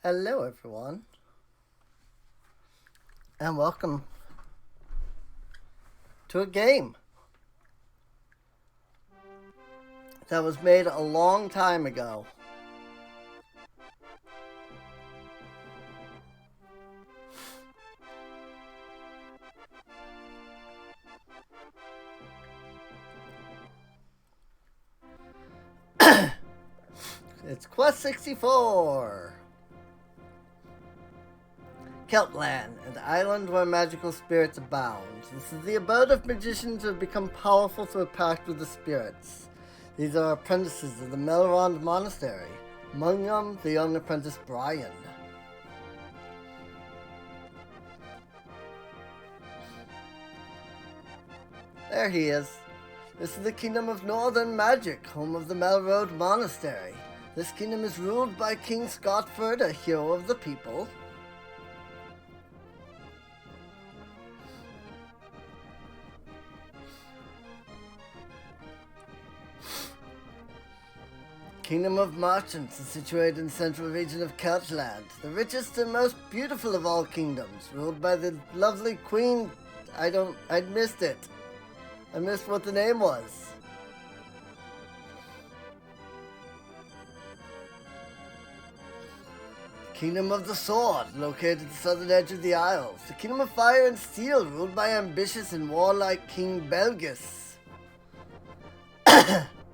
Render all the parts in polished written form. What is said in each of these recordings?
Hello, everyone, and welcome to a game that was made a long time ago. It's Quest 64. Keltland, an island where magical spirits abound. This is the abode of magicians who have become powerful through a pact with the spirits. These are apprentices of the Melrond Monastery, among them the young apprentice Brian. There he is. This is the kingdom of Northern Magic, home of the Melrond Monastery. This kingdom is ruled by King Scotford, a hero of the people. Kingdom of Merchants is situated in the central region of Keltland, the richest and most beautiful of all kingdoms, ruled by the lovely Queen. I missed it. I missed what the name was. Kingdom of the Sword, located at the southern edge of the Isles. The Kingdom of Fire and Steel, ruled by ambitious and warlike King Belgus.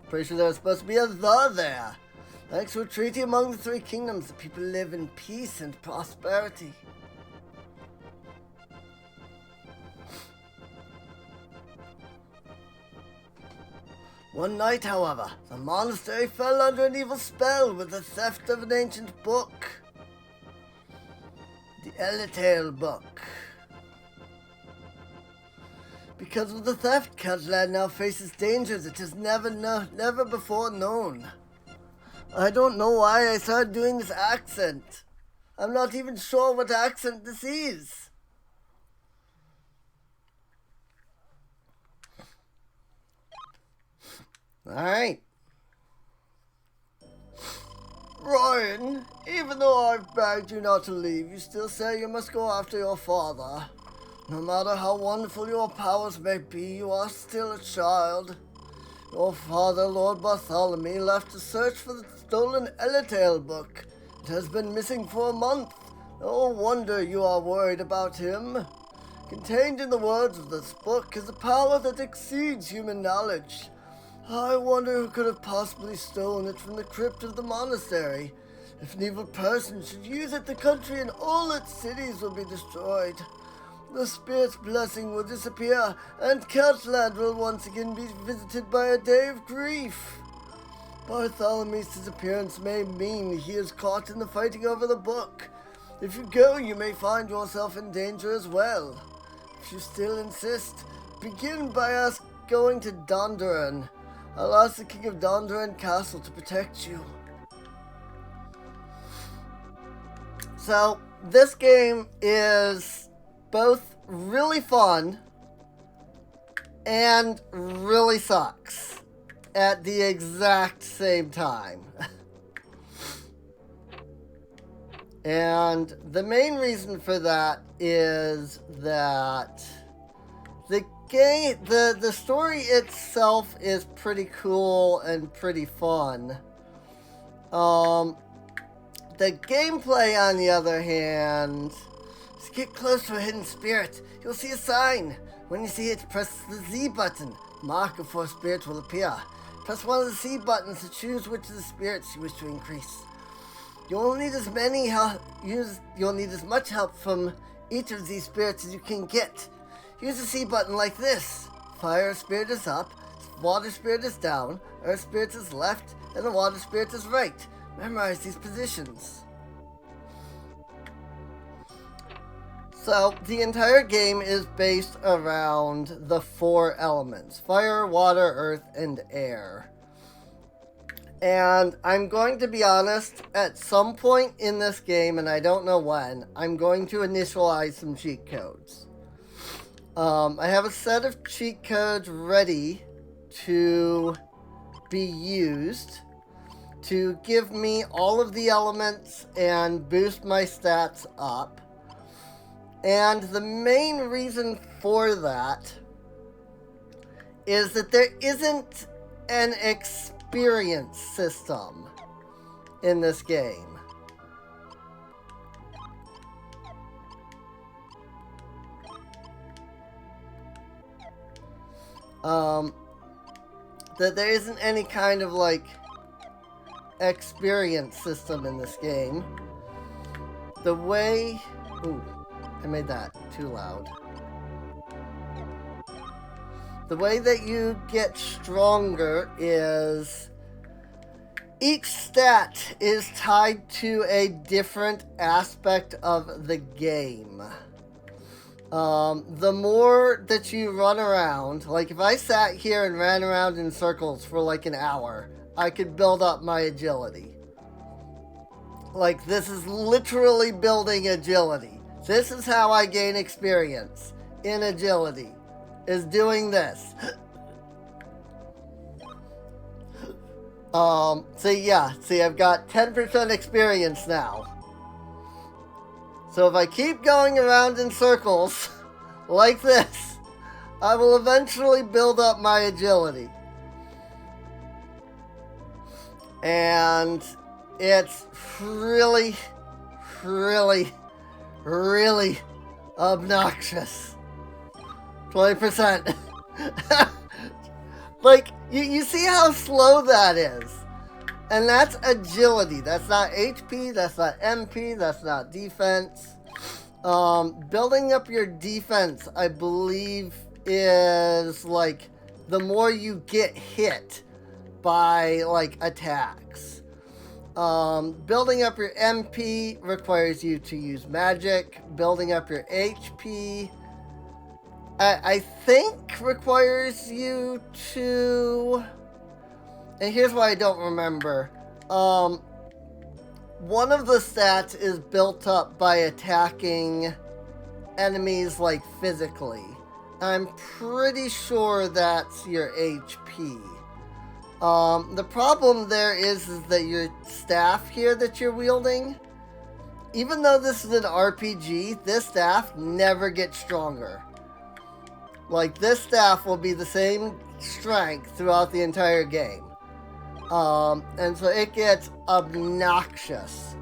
Pretty sure there was supposed to be a "the" there. Thanks to a treaty among the three kingdoms, the people live in peace and prosperity. One night, however, the monastery fell under an evil spell with the theft of an ancient book. The Eletale Book. Because of the theft, Keltland now faces dangers it has never before known. I don't know why I started doing this accent. I'm not even sure what accent this is. Alright. Ryan, even though I've begged you not to leave, you still say you must go after your father. No matter how wonderful your powers may be, you are still a child. Your father, Lord Bartholomew, left to search for the stolen Eletale Book. It has been missing for a month. No wonder you are worried about him. Contained in the words of this book is a power that exceeds human knowledge. I wonder who could have possibly stolen it from the crypt of the monastery. If an evil person should use it, the country and all its cities will be destroyed. The spirit's blessing will disappear, and Keltland will once again be visited by a day of grief. Bartholomew's disappearance may mean he is caught in the fighting over the book. If you go, you may find yourself in danger as well. If you still insist, begin by us going to Dondoran. I'll ask the King of Dondoran Castle to protect you. So, this game is both really fun and really sucks at the exact same time. And the main reason for that is that the story itself is pretty cool and pretty fun. The gameplay, on the other hand, is get close to a hidden spirit. You'll see a sign. When you see it, press the Z button. Mark of 4 spirits will appear. Press one of the C buttons to choose which of the spirits you wish to increase. You'll need as much help from each of these spirits as you can get. Use the C button like this. Fire spirit is up, water spirit is down, earth spirit is left, and the water spirit is right. Memorize these positions. So, the entire game is based around the 4 elements: fire, water, earth, and air. And I'm going to be honest, at some point in this game, and I don't know when, I'm going to initialize some cheat codes. I have a set of cheat codes ready to be used to give me all of the elements and boost my stats up. And the main reason for that is that there isn't an experience system in this game. That there isn't any kind of like experience system in this game. The way... Ooh, I made that too loud. The way that you get stronger is each stat is tied to a different aspect of the game. The more that you run around, like if I sat here and ran around in circles for like an hour, I could build up my agility. Like, this is literally building agility. This is how I gain experience in agility, is doing this. See, I've got 10% experience now. So if I keep going around in circles like this, I will eventually build up my agility. And it's really, really, really obnoxious. 20%. Like, you see how slow that is. And that's agility. That's not HP, that's not MP, that's not defense. Building up your defense, I believe, is like the more you get hit by like attacks. Building up your MP requires you to use magic. Building up your HP, I think, requires you to... And here's why I don't remember. One of the stats is built up by attacking enemies, like, physically. I'm pretty sure that's your HP. The problem there is that your staff here that you're wielding, even though this is an RPG, this staff never gets stronger. Like, this staff will be the same strength throughout the entire game. And so it gets obnoxious.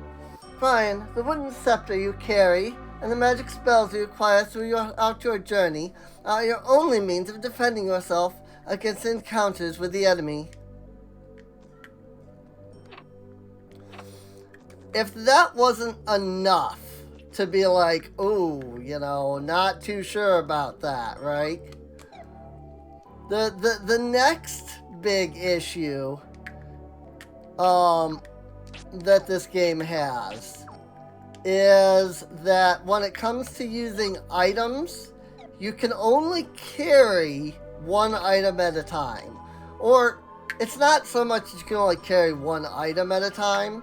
Fine, the wooden scepter you carry and the magic spells you acquire throughout your journey are your only means of defending yourself against encounters with the enemy. If that wasn't enough to be like, ooh, you know, not too sure about that, right? The next big issue that this game has is that when it comes to using items, you can only carry one item at a time. Or, it's not so much that you can only carry one item at a time.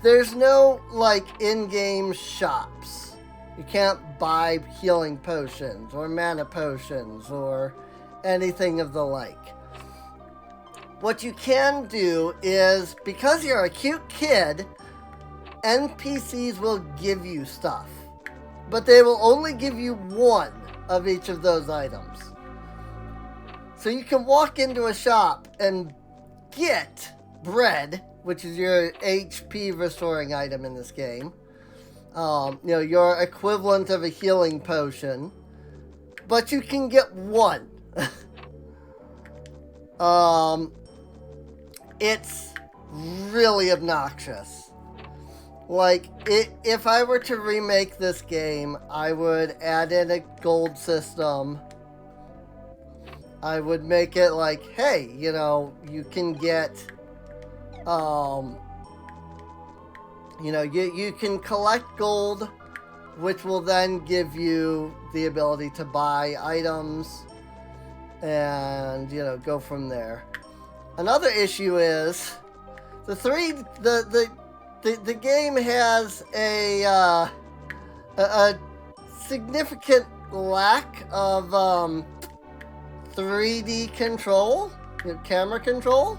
There's no, like, in-game shops. You can't buy healing potions or mana potions or anything of the like. What you can do is, because you're a cute kid, NPCs will give you stuff. But they will only give you one of each of those items. So you can walk into a shop and get bread, which is your HP restoring item in this game. You know, your equivalent of a healing potion. But you can get one. It's really obnoxious. Like, if I were to remake this game, I would add in a gold system. I would make it like, hey, you know, you can get, you know, you can collect gold, which will then give you the ability to buy items and, you know, go from there. Another issue is the game has a significant lack of 3D control, camera control.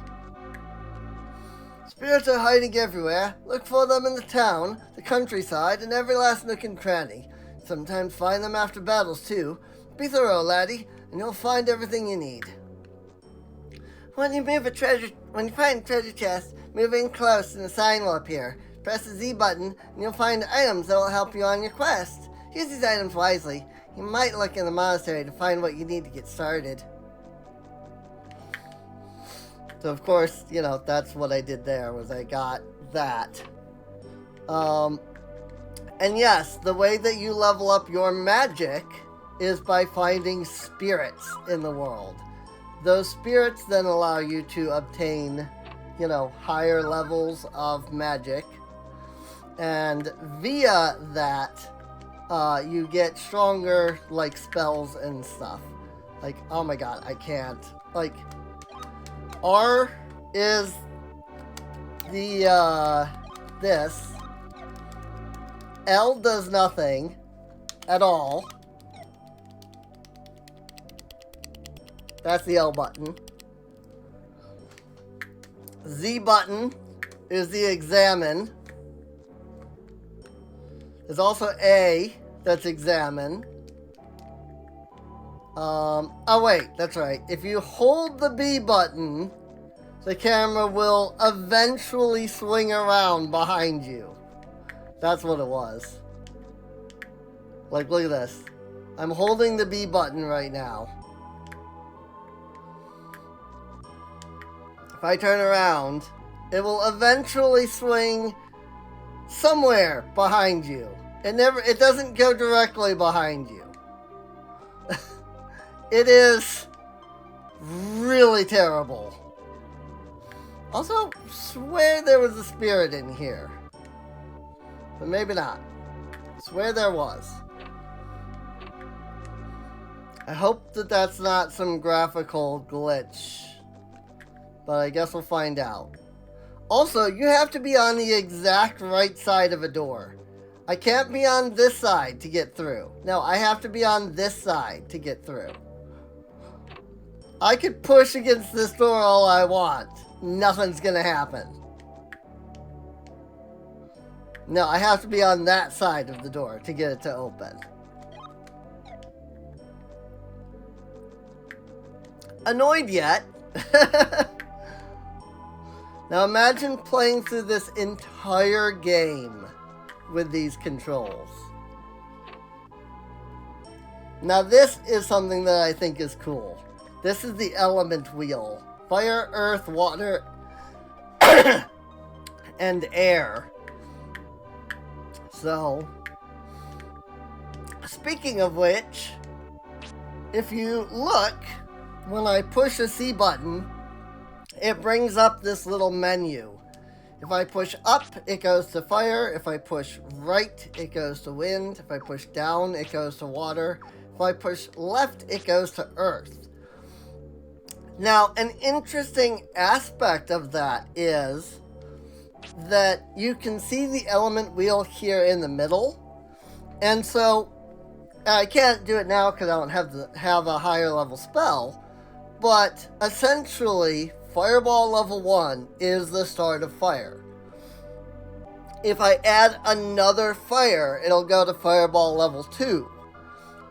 Spirits are hiding everywhere. Look for them in the town, the countryside, and every last nook and cranny. Sometimes find them after battles, too. Be thorough, laddie, and you'll find everything you need. When you find a treasure chest, move in close and a sign will appear. Press the Z button, and you'll find items that will help you on your quest. Use these items wisely. You might look in the monastery to find what you need to get started. So of course, you know, that's what I did there, was I got that. And yes, the way that you level up your magic is by finding spirits in the world. Those spirits then allow you to obtain, you know, higher levels of magic. And via that, you get stronger, like, spells and stuff. Like, oh my god, I can't. Like, R is the, this. L does nothing at all. That's the L button. Z button is the examine. There's also A, that's examine. Oh wait, that's right. If you hold the B button, the camera will eventually swing around behind you. That's what it was. Like, look at this. I'm holding the B button right now. If I turn around, it will eventually swing somewhere behind you. It doesn't go directly behind you. It is really terrible. Also, swear there was a spirit in here. But maybe not. Swear there was. I hope that that's not some graphical glitch. But I guess we'll find out. Also, you have to be on the exact right side of a door. I can't be on this side to get through. No, I have to be on this side to get through. I could push against this door all I want. Nothing's gonna happen. No, I have to be on that side of the door to get it to open. Annoyed yet? Now imagine playing through this entire game with these controls. Now this is something that I think is cool. This is the element wheel. Fire, earth, water, and air. So, speaking of which, if you look, when I push a C button, it brings up this little menu. If I push up, it goes to fire. If I push right, it goes to wind. If I push down, it goes to water. If I push left, it goes to earth. Now, an interesting aspect of that is that you can see the element wheel here in the middle. And so, I can't do it now because I don't have a higher level spell. But, essentially, Fireball level 1 is the start of fire. If I add another fire, it'll go to Fireball level 2.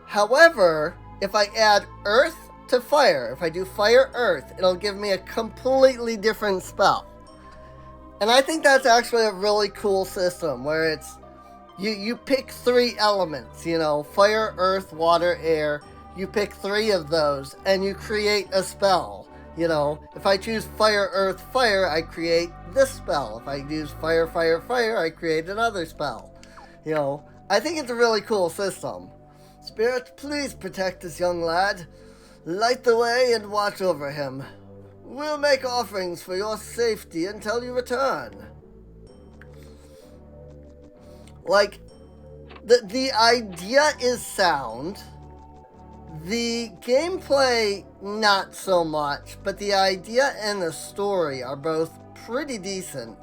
However, if I add Earth to Fire, if I do Fire Earth, it'll give me a completely different spell. And I think that's actually a really cool system, where it's, you pick 3 elements, you know, Fire, Earth, Water, Air. You pick 3 of those, and you create a spell. You know, if I choose Fire, Earth, Fire, I create this spell. If I use Fire, Fire, Fire, I create another spell. You know, I think it's a really cool system. Spirit, please protect this young lad. Light the way and watch over him. We'll make offerings for your safety until you return. Like, the idea is sound. The gameplay, not so much, but the idea and the story are both pretty decent.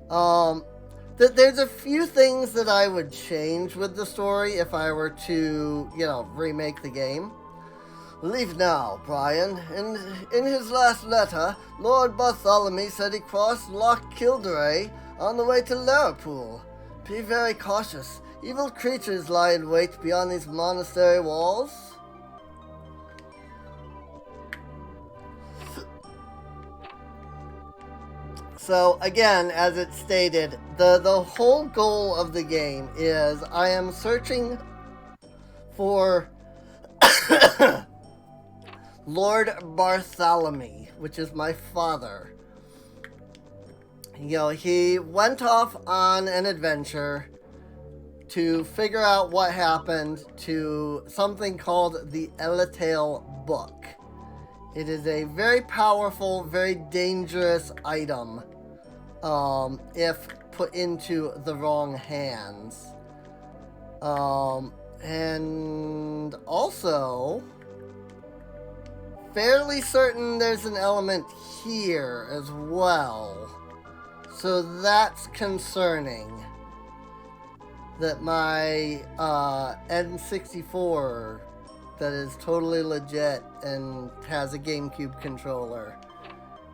There's a few things that I would change with the story if I were to, you know, remake the game. Leave now, Brian. In his last letter, Lord Bartholomew said he crossed Loch Kildare on the way to Liverpool. Be very cautious. Evil creatures lie in wait beyond these monastery walls. So, again, as it stated, the whole goal of the game is I am searching for Lord Bartholomew, which is my father. You know, he went off on an adventure to figure out what happened to something called the Eletale Book. It is a very powerful, very dangerous item if put into the wrong hands. And also, fairly certain there's an element here as well. So that's concerning. That my N64 that is totally legit and has a GameCube controller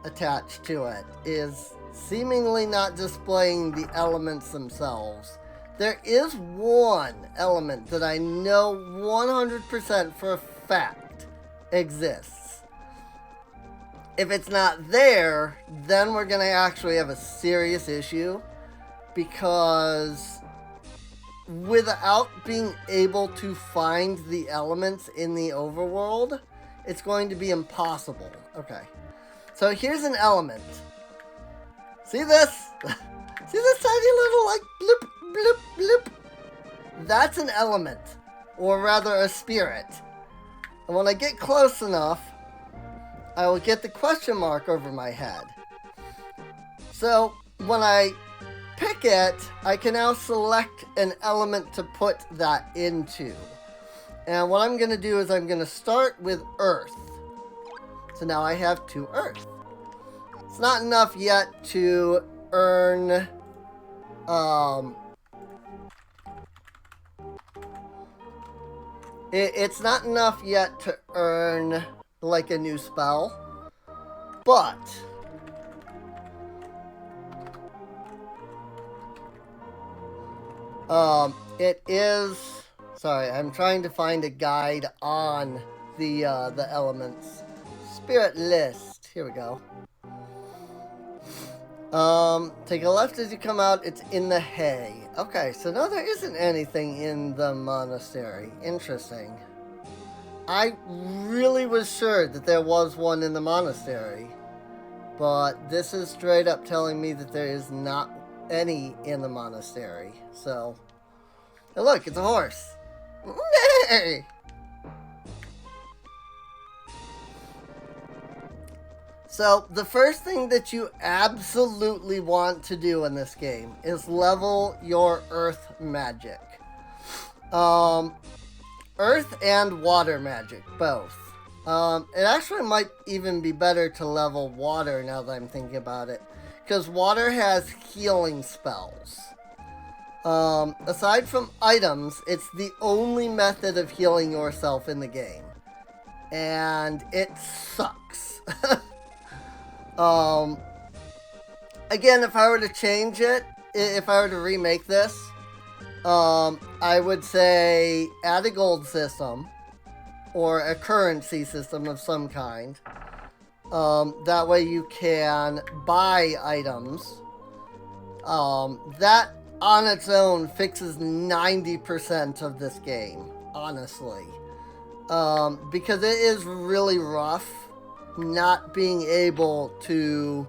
attached to it is seemingly not displaying the elements themselves. There is one element that I know 100% for a fact exists. If it's not there, then we're going to actually have a serious issue, because without being able to find the elements in the overworld, it's going to be impossible. Okay. So here's an element. See this? See this tiny little, like, blip, blip, blip? That's an element. Or rather, a spirit. And when I get close enough, I will get the question mark over my head. So, when I pick it, I can now select an element to put that into. And what I'm going to do is I'm going to start with Earth. So now I have 2 Earth. It's not enough yet to earn it's not enough yet to earn like a new spell, but it is, sorry, I'm trying to find a guide on the elements. Spirit list. Here we go. Take a left as you come out. It's in the hay. Okay, so no, there isn't anything in the monastery. Interesting. I really was sure that there was one in the monastery, but this is straight up telling me that there is not any in the monastery. So, hey, look, it's a horse. Nay! So, the first thing that you absolutely want to do in this game is level your earth magic. Earth and water magic, both. It actually might even be better to level water now that I'm thinking about it, because water has healing spells. Aside from items, it's the only method of healing yourself in the game. And it sucks. Again, if I were to change it, if I were to remake this, I would say add a gold system, or a currency system of some kind. That way you can buy items. That on its own fixes 90% of this game, honestly. Because it is really rough not being able to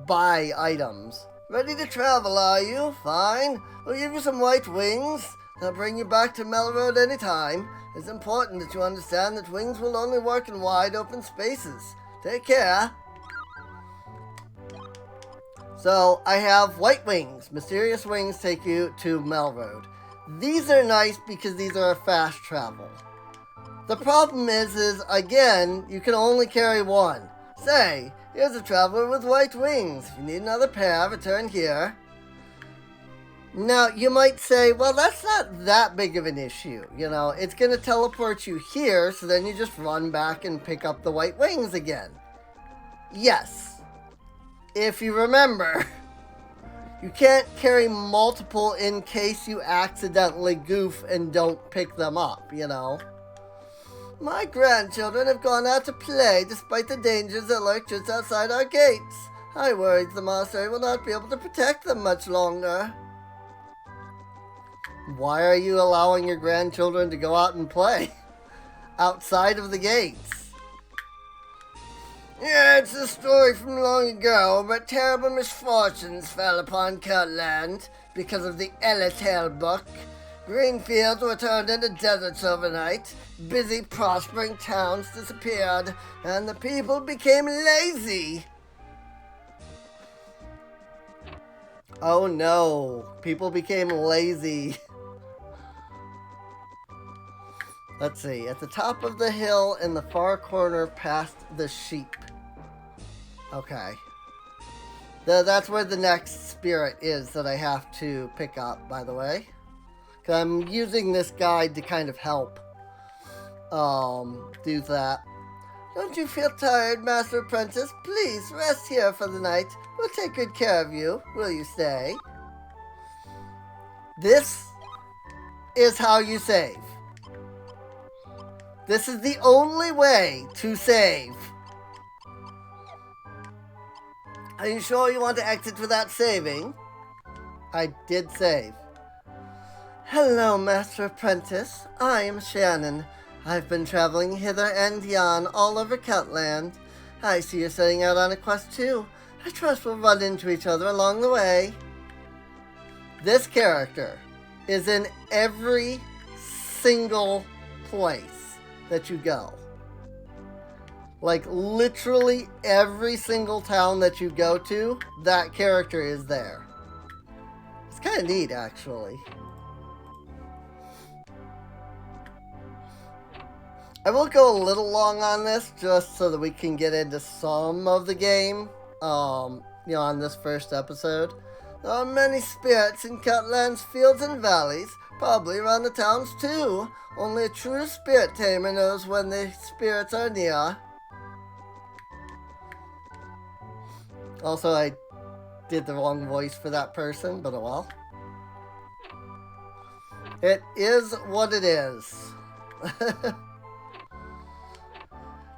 buy items. Ready to travel, are you? Fine. We'll give you some white wings. They'll bring you back to Melroad anytime. It's important that you understand that wings will only work in wide open spaces. Take care. So, I have white wings. Mysterious wings take you to Melroad. These are nice because these are a fast travel. The problem is again, you can only carry one. Say, here's a traveler with white wings. If you need another pair, return here. Now, you might say, well, that's not that big of an issue. You know, it's going to teleport you here, so then you just run back and pick up the white wings again. Yes. If you remember, you can't carry multiple in case you accidentally goof and don't pick them up, you know. My grandchildren have gone out to play despite the dangers that lurk just outside our gates. I worry the monastery will not be able to protect them much longer. Why are you allowing your grandchildren to go out and play outside of the gates? Yeah, it's a story from long ago, but terrible misfortunes fell upon Kirtland because of the Eletale Book. Green fields were turned into deserts overnight, busy prospering towns disappeared, and the people became lazy. Oh no, people became lazy. Let's see, at the top of the hill in the far corner past the sheep. Okay. That's where the next spirit is that I have to pick up, by the way. 'Cause I'm using this guide to kind of help do that. Don't you feel tired, Master Apprentice? Please rest here for the night. We'll take good care of you. Will you stay? This is how you save. This is the only way to save. Are you sure you want to exit without saving? I did save. Hello, Master Apprentice. I am Shannon. I've been traveling hither and yon all over Kirtland. I see you're setting out on a quest too. I trust we'll run into each other along the way. This character is in every single place that you go. Like literally every single town that you go to, that character is there. It's kind of neat, actually. I will go a little long on this just so that we can get into some of the game, on this first episode. There are many spirits in Kirtland's fields and valleys, probably around the towns too. Only a true Spirit Tamer knows when the spirits are near. Also, I did the wrong voice for that person, but oh well. It is what it is.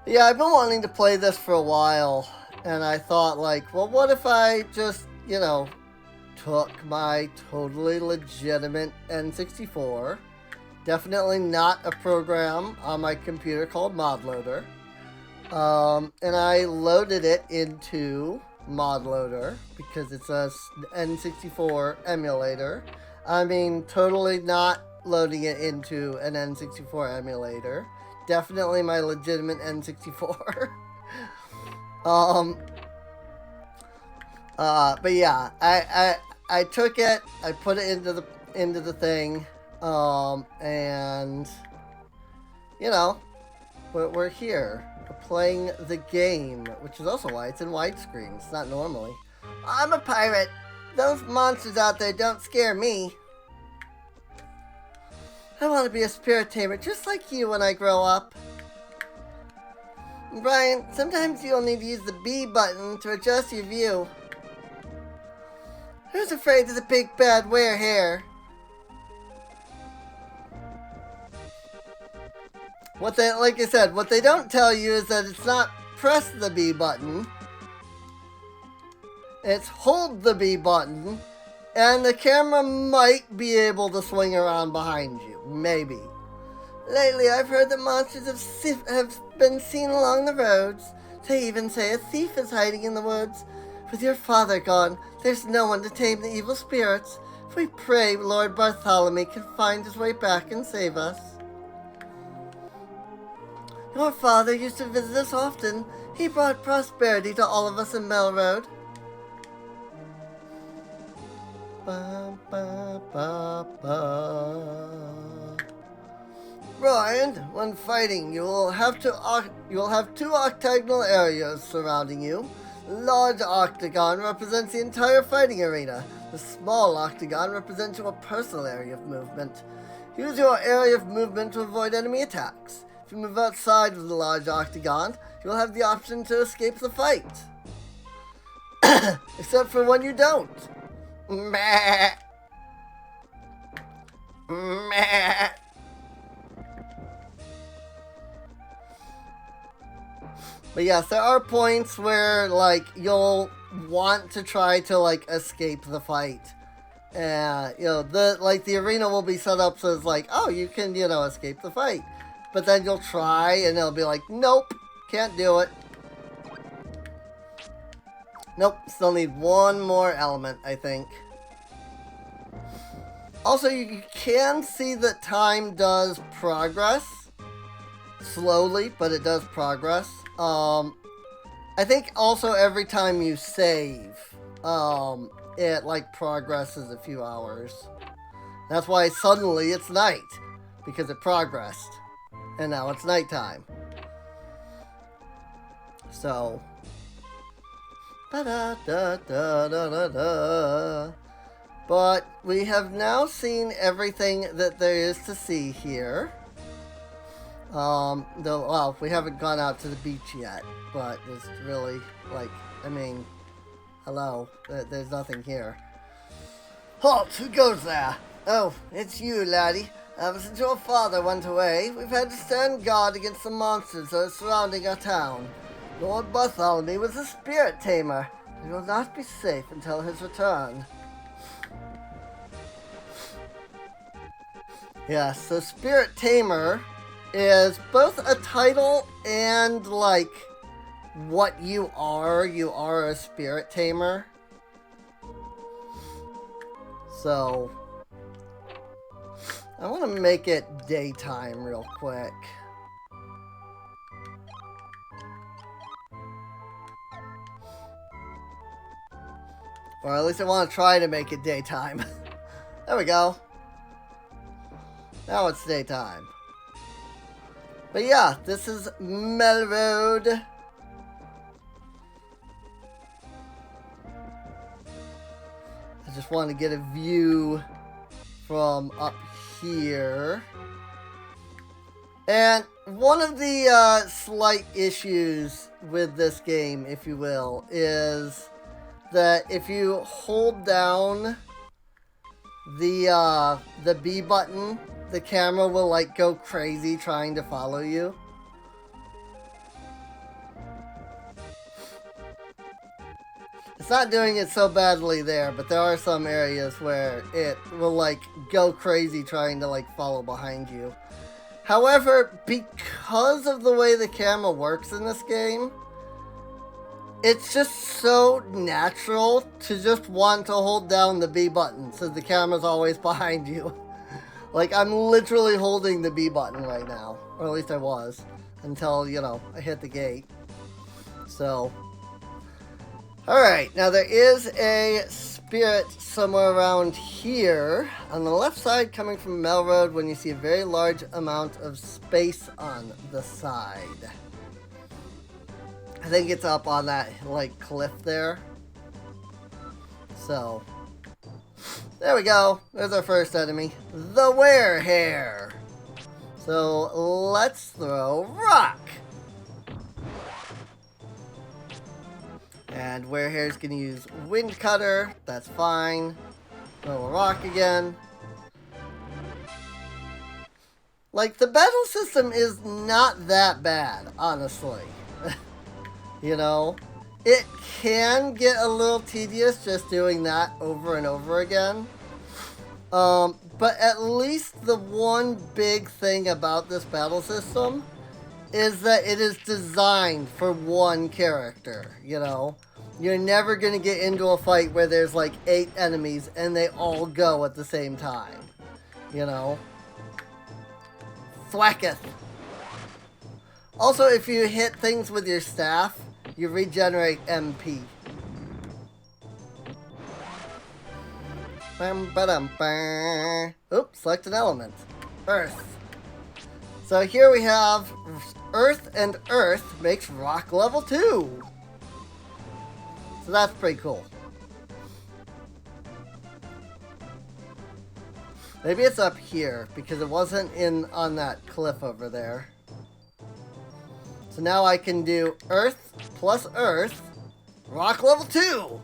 Yeah, I've been wanting to play this for a while, and I thought, like, well, what if I just, took my totally legitimate N64, definitely not a program on my computer called ModLoader, and I loaded it into ModLoader, because it's a N64 emulator. I mean, totally not loading it into an N64 emulator. Definitely my legitimate N64. But yeah, I took it, I put it into the thing, and we're here. We're playing the game, which is also why it's in widescreen. It's not normally. I'm a pirate. Those monsters out there don't scare me. I want to be a Spirit Tamer just like you when I grow up. Brian, sometimes you'll need to use the B button to adjust your view. Who's afraid of the big bad werehair? Like I said, what they don't tell you is that it's not press the B button. It's hold the B button, and the camera might be able to swing around behind you. Maybe. Lately, I've heard that monsters have been seen along the roads. They even say a thief is hiding in the woods. With your father gone, there's no one to tame the evil spirits. We pray Lord Bartholomew can find his way back and save us. Your father used to visit us often. He brought prosperity to all of us in Melroad. Ba, ba, ba, ba. Brian, when fighting, you'll have two octagonal areas surrounding you. The large octagon represents the entire fighting arena. The small octagon represents your personal area of movement. Use your area of movement to avoid enemy attacks. If you move outside of the large octagon, you will have the option to escape the fight. Except for when you don't. Meh. Meh. But yes, there are points where, like, you'll want to try to, like, escape the fight. And, you know, the arena will be set up so it's like, oh, you can, you know, escape the fight. But then you'll try and it'll be like, nope, can't do it. Nope, still need one more element, I think. Also, you can see that time does progress. Slowly, but it does progress. I think also every time you save, it like progresses a few hours. That's why suddenly it's night, because it progressed. And now it's nighttime. So, ba-da-da-da-da-da-da. But we have now seen everything that there is to see here. Well, we haven't gone out to the beach yet, but it's really, like, I mean, hello, there's nothing here. Halt, who goes there? Oh, it's you, laddie. Ever since your father went away, we've had to stand guard against the monsters that are surrounding our town. Lord Bartholomew was a Spirit Tamer, and will not be safe until his return. Yeah, so Spirit Tamer is both a title and, like, what you are. You are a Spirit Tamer. So, I want to make it daytime real quick. Or at least I want to try to make it daytime. There we go. Now it's daytime. But yeah, this is Melroad. I just want to get a view from up here. And one of the slight issues with this game, if you will, is that if you hold down the B button, the camera will, like, go crazy trying to follow you. It's not doing it so badly there, but there are some areas where it will, like, go crazy trying to, like, follow behind you. However, because of the way the camera works in this game, it's just so natural to just want to hold down the B button so the camera's always behind you. Like, I'm literally holding the B button right now. Or at least I was. Until, you know, I hit the gate. So. Alright, now there is a spirit somewhere around here. On the left side, coming from Melroad, when you see a very large amount of space on the side. I think it's up on that, like, cliff there. So. There we go. There's our first enemy. The Werehare. So, let's throw rock. And Werehare's gonna use Wind Cutter. That's fine. Throw a rock again. Like, the battle system is not that bad, honestly. You know? It can get a little tedious just doing that over and over again. But at least the one big thing about this battle system is that it is designed for one character, you know? You're never going to get into a fight where there's like 8 enemies and they all go at the same time, you know? Thwacketh. Also, if you hit things with your staff, you regenerate MP. Oops, select an element. Earth. So here we have Earth, and Earth makes rock level 2. So that's pretty cool. Maybe it's up here, because it wasn't on that cliff over there. So now I can do earth plus earth, rock level 2!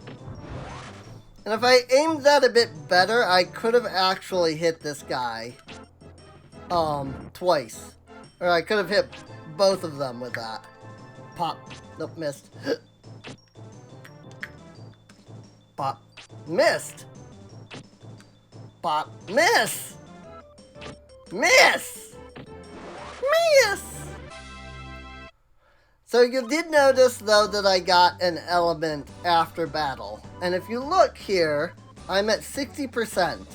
And if I aimed that a bit better, I could have actually hit this guy. Twice. Or I could have hit both of them with that. Pop. Nope, missed. Pop. Missed! Pop. Miss! Miss! Miss! So you did notice, though, that I got an element after battle. And if you look here, I'm at 60%.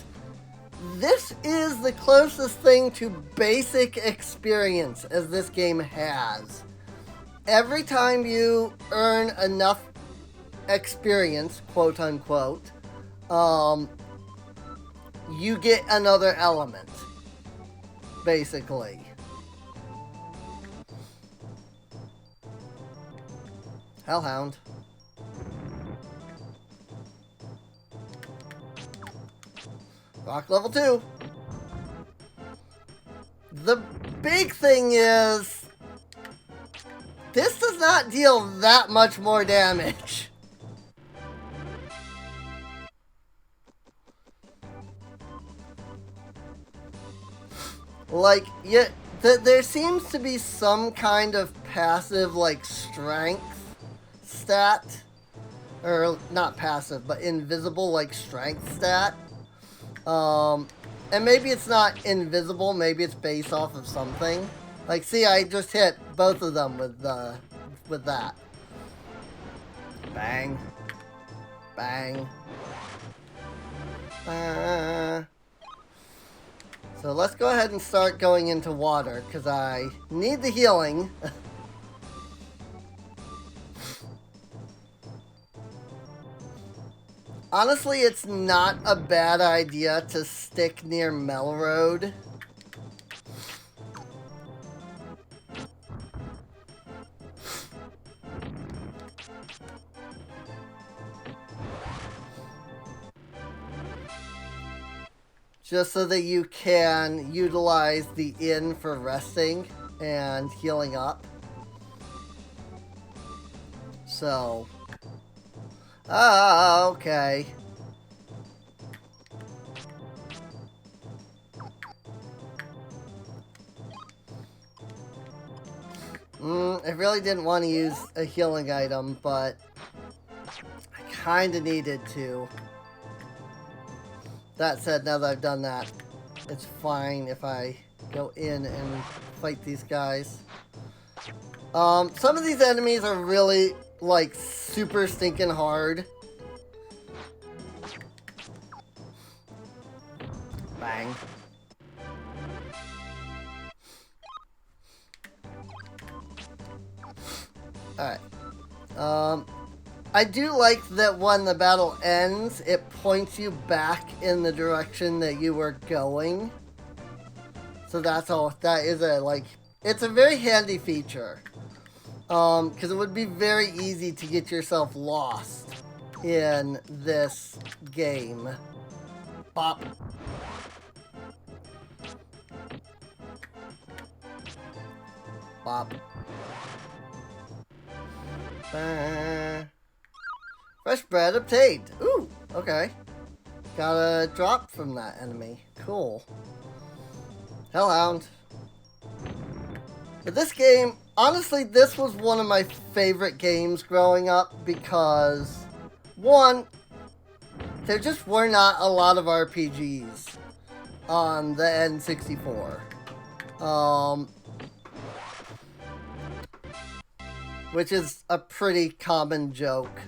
This is the closest thing to basic experience as this game has. Every time you earn enough experience, quote unquote, you get another element, basically. Hellhound. Rock level 2. The big thing is, this does not deal that much more damage. Like, yeah, there seems to be some kind of passive, like, strength stat. Or, not passive, but invisible, like, strength stat. And maybe it's not invisible, maybe it's based off of something. Like, see, I just hit both of them with that. Bang. Bang. So let's go ahead and start going into water, because I need the healing. Honestly, it's not a bad idea to stick near Melroad. Just so that you can utilize the inn for resting and healing up. So... okay. I really didn't want to use a healing item, but I kind of needed to. That said, now that I've done that, it's fine if I go in and fight these guys. Some of these enemies are really, like, super stinking hard. Bang. Alright. I do like that when the battle ends, it points you back in the direction that you were going. So that's all. That is a, like, it's a very handy feature. Because it would be very easy to get yourself lost in this game. Bop. Bop. Fresh bread obtained. Ooh, okay. Got a drop from that enemy. Cool. Hellhound. But this game, honestly, this was one of my favorite games growing up because, one, there just were not a lot of RPGs on the N64. Which is a pretty common joke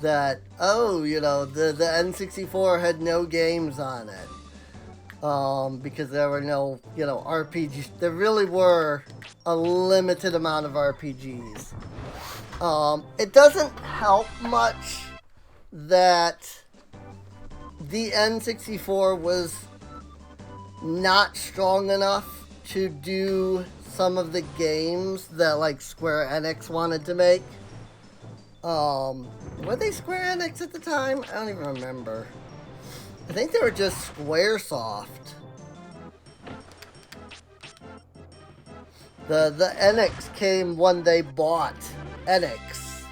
that, oh, you know, the N64 had no games on it. Because there were no, you know, RPGs. There really were a limited amount of RPGs. It doesn't help much that the N64 was not strong enough to do some of the games that, like, Square Enix wanted to make. Were they Square Enix at the time? I don't even remember. I think they were just Squaresoft. The Enix came when they bought Enix,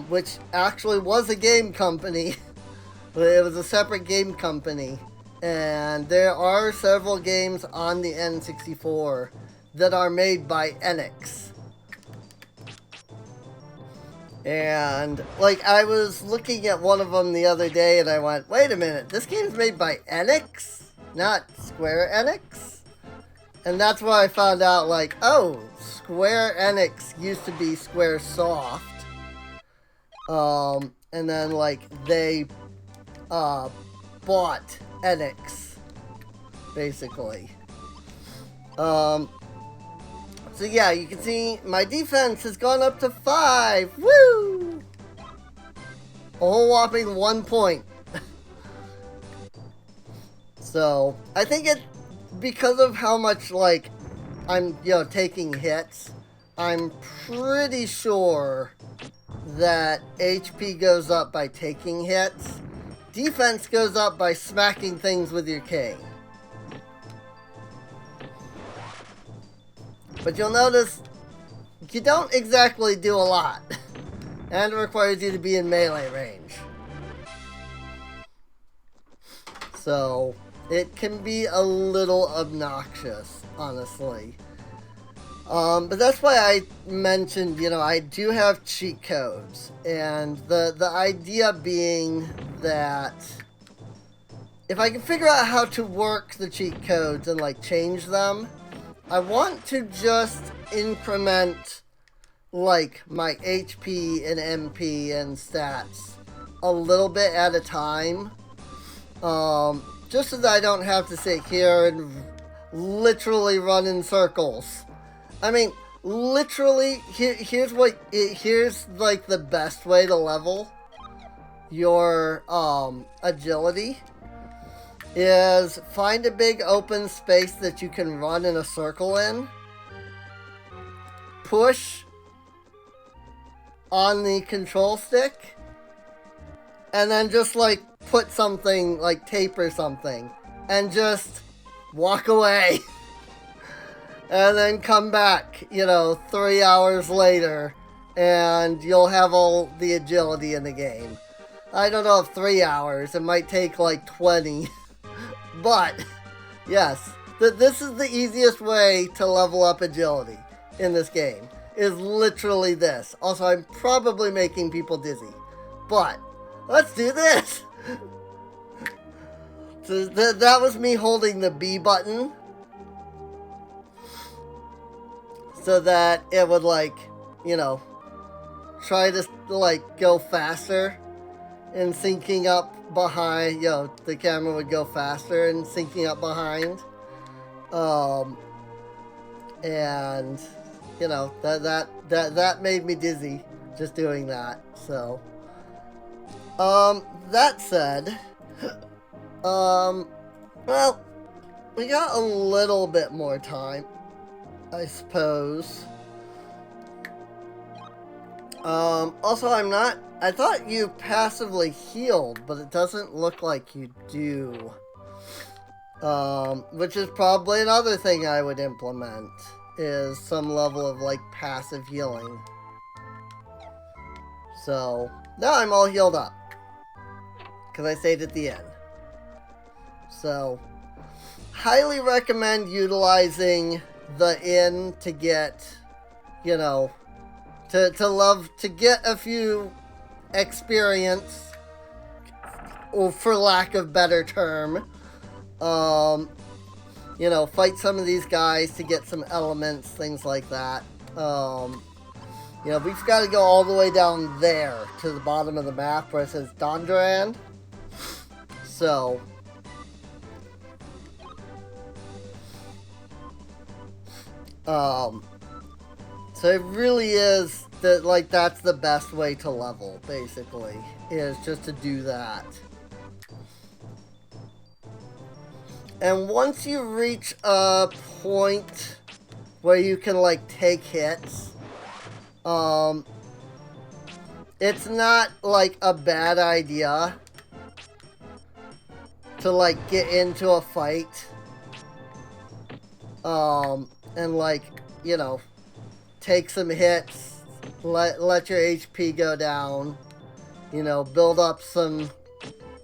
which actually was a game company. It was a separate game company, and there are several games on the N64 that are made by Enix. And, like, I was looking at one of them the other day, and I went, wait a minute, this game's made by Enix, not Square Enix? And that's where I found out, like, oh, Square Enix used to be Square Soft. And then, like, they, bought Enix, basically. So yeah, you can see my defense has gone up to 5. Woo! A whole whopping 1 point. So, I think it, because of how much, like, I'm, taking hits, I'm pretty sure that HP goes up by taking hits. Defense goes up by smacking things with your cane. But you'll notice you don't exactly do a lot. And it requires you to be in melee range. So, it can be a little obnoxious, honestly. But that's why I mentioned, I do have cheat codes. And the idea being that if I can figure out how to work the cheat codes and, like, change them, I want to just increment, like, my HP and MP and stats a little bit at a time. Just so that I don't have to sit here and literally run in circles. I mean, literally, here's like the best way to level your agility. Is find a big open space that you can run in a circle in. Push on the control stick. And then just, like, put something, like tape or something. And just walk away. And then come back, 3 hours later. And you'll have all the agility in the game. I don't know if 3 hours. It might take, like, 20. But, yes, this is the easiest way to level up agility in this game, is literally this. Also, I'm probably making people dizzy, but let's do this. So that was me holding the B button so that it would, like, try to, like, go faster and syncing up behind, the camera would go faster and syncing up behind. And, that made me dizzy just doing that. So, that said, well, we got a little bit more time, I suppose. Also, I thought you passively healed, but it doesn't look like you do. Which is probably another thing I would implement, is some level of, like, passive healing. So, now I'm all healed up. Because I stayed at the end. So, highly recommend utilizing the inn to get, to get a few experience, or for lack of better term, fight some of these guys to get some elements, things like that. We've got to go all the way down there to the bottom of the map where it says Dondran. So, so it really is that, like, that's the best way to level, basically, is just to do that. And once you reach a point where you can, like, take hits, it's not, like, a bad idea to, like, get into a fight, and, like, you know, take some hits, let your HP go down, you know, build up some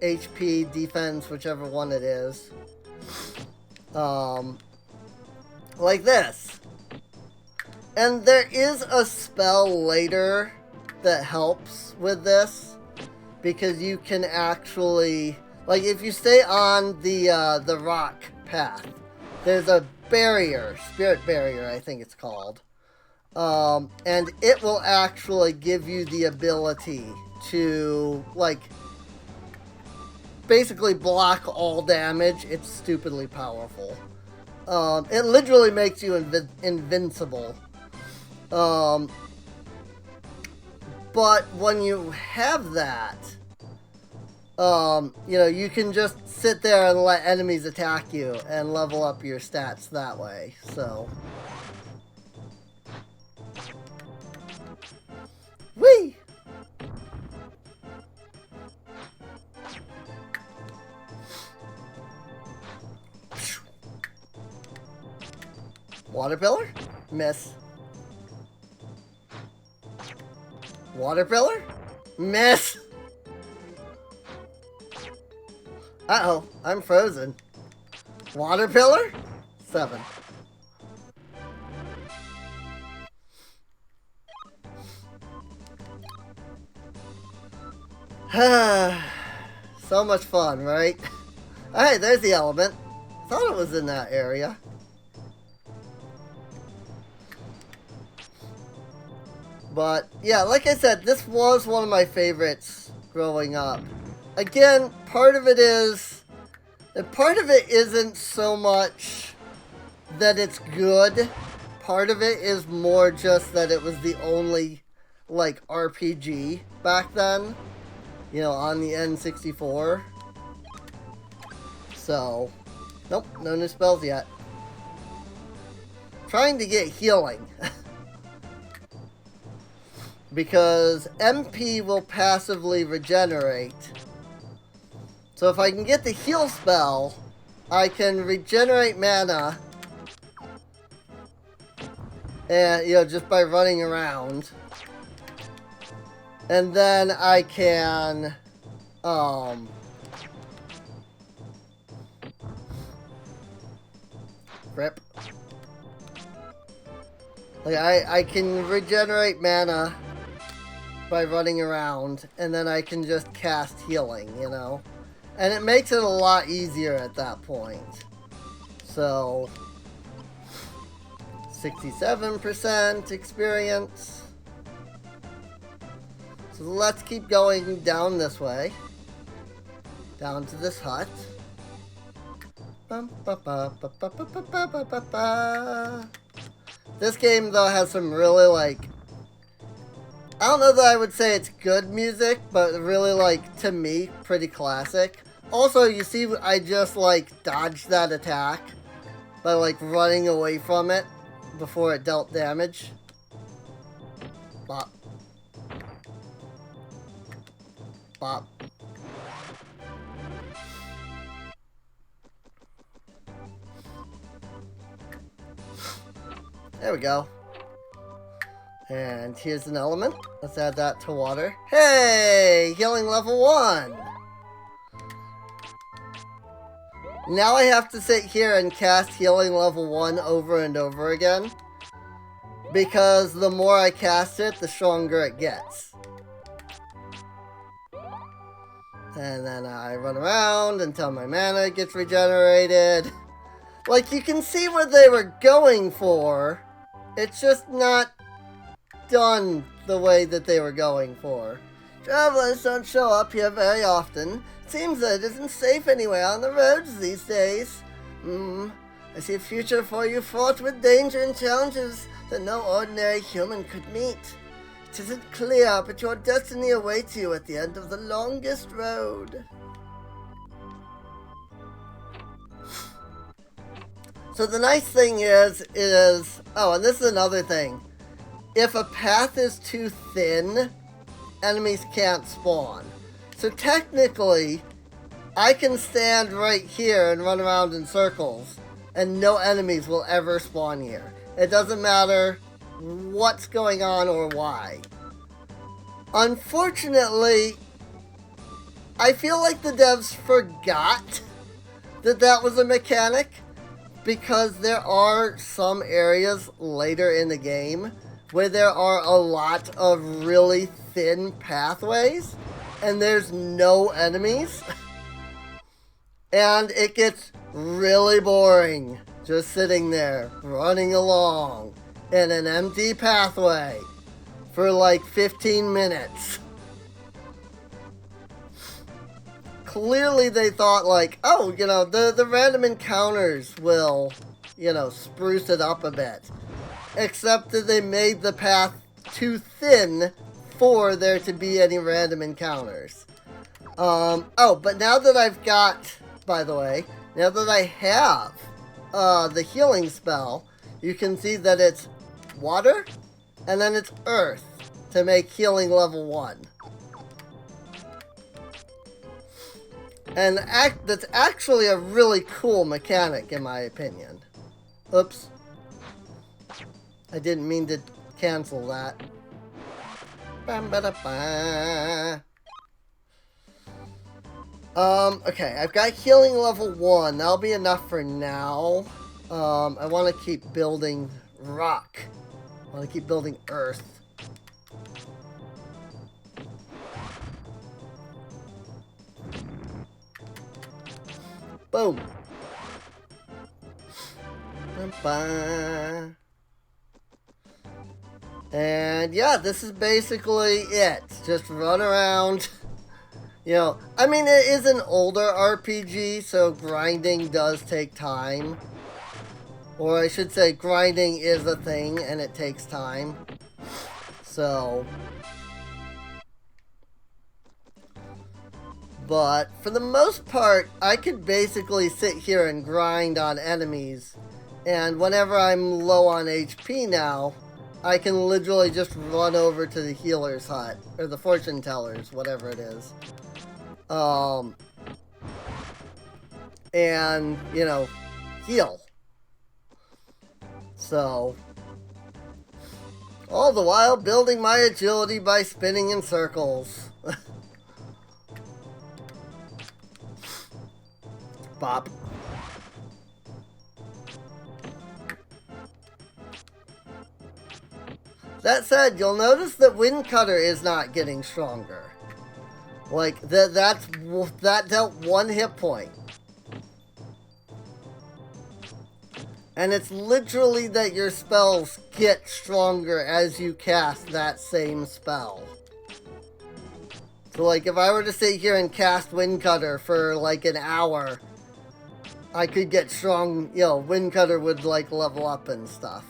HP, defense, whichever one it is. Like this. And there is a spell later that helps with this, because you can actually, like, if you stay on the rock path, there's a barrier, Spirit Barrier, I think it's called. And it will actually give you the ability to, like, basically block all damage. It's stupidly powerful. It literally makes you invincible. But when you have that, you know, you can just sit there and let enemies attack you and level up your stats that way, so. Whee! Water pillar? Miss. Water pillar? Miss. Uh-oh, I'm frozen. Water pillar? 7. So much fun, right? Alright, there's the element. Thought it was in that area. But, yeah, like I said, this was one of my favorites growing up. Again, part of it isn't so much that it's good. Part of it is more just that it was the only, like, RPG back then. You know, on the N64. So, nope, no new spells yet. Trying to get healing. Because MP will passively regenerate. So if I can get the heal spell, I can regenerate mana. And, you know, just by running around. And then I can, rip. Like, I can regenerate mana by running around, and then I can just cast healing, you know? And it makes it a lot easier at that point. So, 67% experience. So let's keep going down this way. Down to this hut. This game, though, has some really, like, I don't know that I would say it's good music, but really, like, to me, pretty classic. Also, you see, I just, like, dodged that attack by, like, running away from it before it dealt damage. Bop. Bop. There we go. And here's an element. Let's add that to water. Hey! Healing level 1! Now I have to sit here and cast healing level 1 over and over again. Because the more I cast it, the stronger it gets. And then I run around until my mana gets regenerated. Like, you can see what they were going for. It's just not done the way that they were going for. Travelers don't show up here very often. Seems that it isn't safe anywhere on the roads these days. I see a future for you fraught with danger and challenges that no ordinary human could meet. It isn't clear, but your destiny awaits you at the end of the longest road. So the nice thing is, oh, and this is another thing. If a path is too thin, enemies can't spawn. So technically, I can stand right here and run around in circles, and no enemies will ever spawn here. It doesn't matter what's going on or why. Unfortunately, I feel like the devs forgot that that was a mechanic, because there are some areas later in the game where there are a lot of really thin pathways and there's no enemies. And it gets really boring just sitting there, running along in an empty pathway for like 15 minutes. Clearly they thought like, oh, you know, the random encounters will, you know, spruce it up a bit. Except that they made the path too thin for there to be any random encounters. Oh, but now that I've got, by the way, now that I have the healing spell, you can see that it's water and then it's earth to make healing level 1. And that's actually a really cool mechanic, in my opinion. Oops. I didn't mean to cancel that. Okay, I've got healing level 1. That'll be enough for now. I want to keep building rock. I want to keep building earth. Boom. And yeah, this is basically it. Just run around. You know, I mean, it is an older RPG, so grinding does take time. Or I should say, grinding is a thing, and it takes time. So... But, for the most part, I could basically sit here and grind on enemies. And whenever I'm low on HP now, I can literally just run over to the healer's hut. Or the fortune teller's, whatever it is. And, you know, heal. So, all the while building my agility by spinning in circles. Bop. That said, you'll notice that Wind Cutter is not getting stronger. Like, that dealt 1 hit point. And it's literally that your spells get stronger as you cast that same spell. So, like, if I were to sit here and cast Wind Cutter for, like, an hour, I could get strong, you know, Wind Cutter would, like, level up and stuff.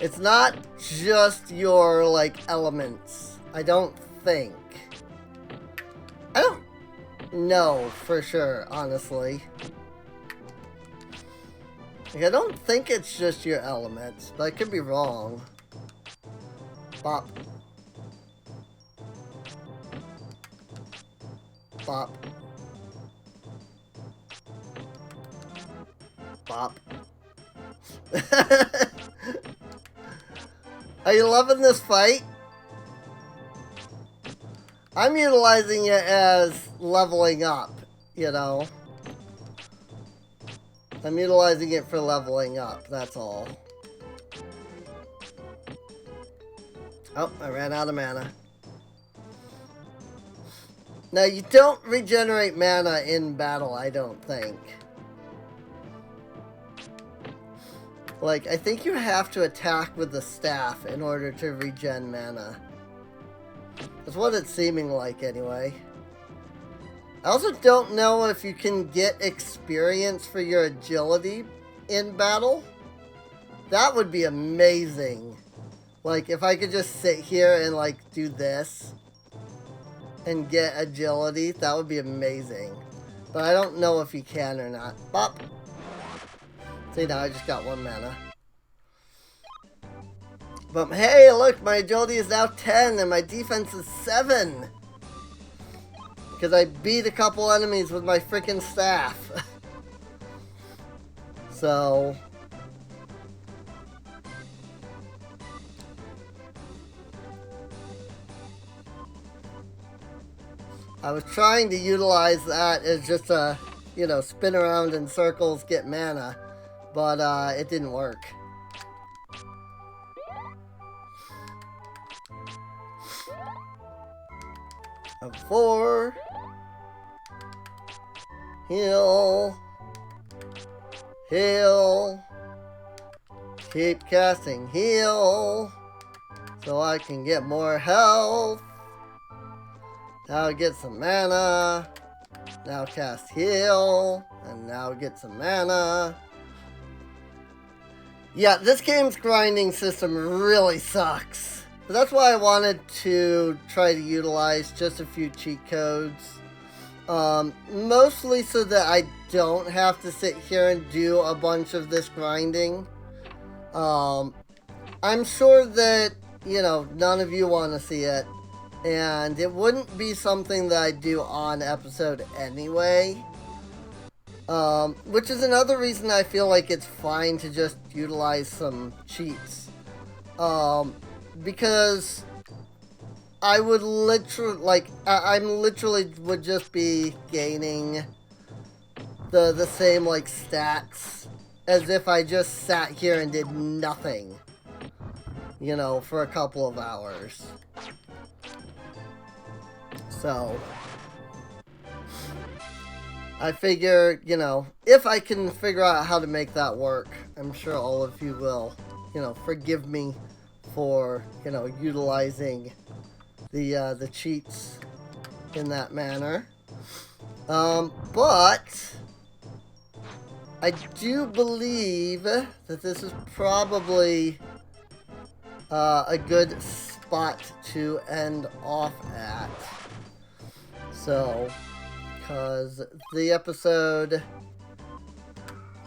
It's not just your, like, elements. I don't think. I don't know for sure, honestly. Like, I don't think it's just your elements, but I could be wrong. Bop. Bop. Bop. Are you loving this fight? I'm utilizing it as leveling up, you know. I'm utilizing it for leveling up, that's all. Oh, I ran out of mana. Now, you don't regenerate mana in battle, I don't think. Like, I think you have to attack with the staff in order to regen mana. That's what it's seeming like, anyway. I also don't know if you can get experience for your agility in battle. That would be amazing. Like, if I could just sit here and, like, do this and get agility, that would be amazing. But I don't know if you can or not. Bop! See, now I just got 1 mana. But hey, look, my agility is now 10 and my defense is 7. Because I beat a couple enemies with my freaking staff. So I was trying to utilize that as just a, you know, spin around in circles, get mana, but it didn't work. A 4. Heal. Heal. Keep casting heal so I can get more health. Now get some mana. Now cast heal. And now get some mana. Yeah, this game's grinding system really sucks. But that's why I wanted to try to utilize just a few cheat codes. Mostly so that I don't have to sit here and do a bunch of this grinding. I'm sure that, you know, none of you want to see it. And it wouldn't be something that I do on episode anyway. Which is another reason I feel like it's fine to just utilize some cheats. Because I would literally, like, I'm literally would just be gaining the same, like, stats as if I just sat here and did nothing, you know, for a couple of hours. So I figure, you know, if I can figure out how to make that work, I'm sure all of you will, you know, forgive me for, you know, utilizing the cheats in that manner. But I do believe that this is probably a good spot to end off at. So, because the episode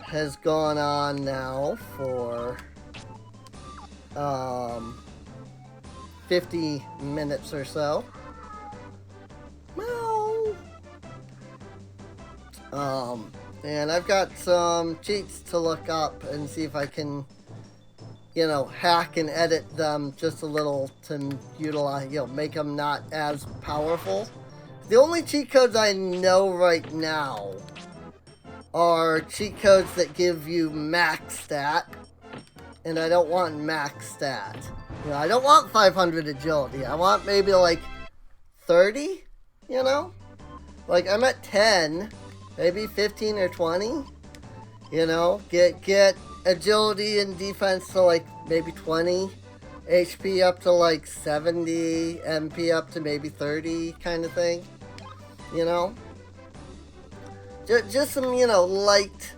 has gone on now for 50 minutes or so. And I've got some cheats to look up and see if I can, you know, hack and edit them just a little to utilize, you know, make them not as powerful. The only cheat codes I know right now are cheat codes that give you max stat, and I don't want max stat. You know, I don't want 500 agility. I want maybe like 30, you know? Like, I'm at 10, maybe 15 or 20, you know? Get agility and defense to like maybe 20, HP up to like 70, MP up to maybe 30 kind of thing, you know? Just some, you know, light,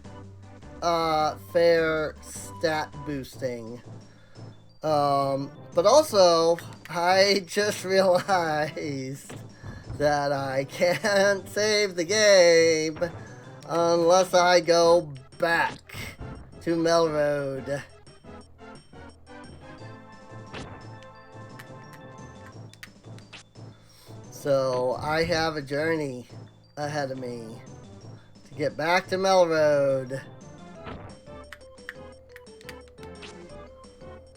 fair stat boosting. But also, I just realized that I can't save the game unless I go back to Melroad. So I have a journey ahead of me to get back to Melroad.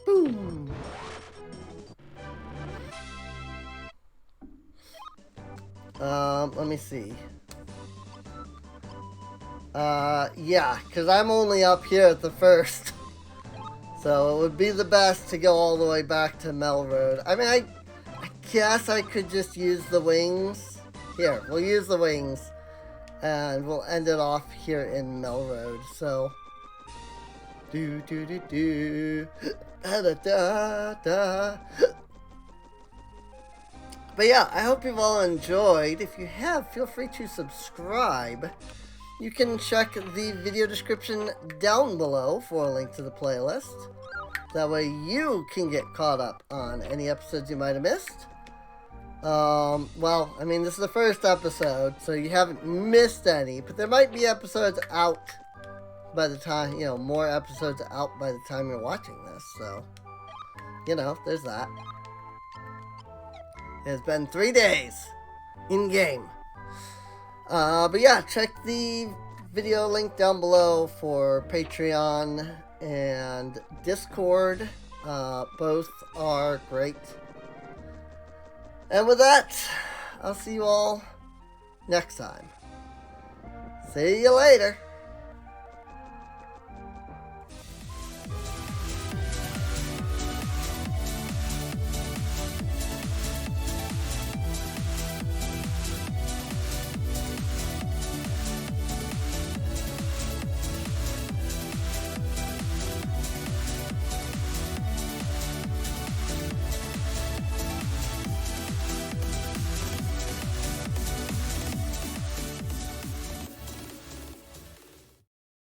Boom. Let me see. Yeah, because I'm only up here at the first. So it would be the best to go all the way back to Melroad. I mean, I guess I could just use the wings. Here, we'll use the wings. And we'll end it off here in Melroad. So, da-da-da-da. But yeah, I hope you've all enjoyed. If you have, feel free to subscribe. You can check the video description down below for a link to the playlist. That way you can get caught up on any episodes you might have missed. Well, I mean, this is the first episode, so you haven't missed any, but there might be episodes out by the time, you know, more episodes out by the time you're watching this, so, you know, there's that. It's been 3 days in game. But yeah, check the video link down below for Patreon and Discord. Both are great. And with that, I'll see you all next time. See you later.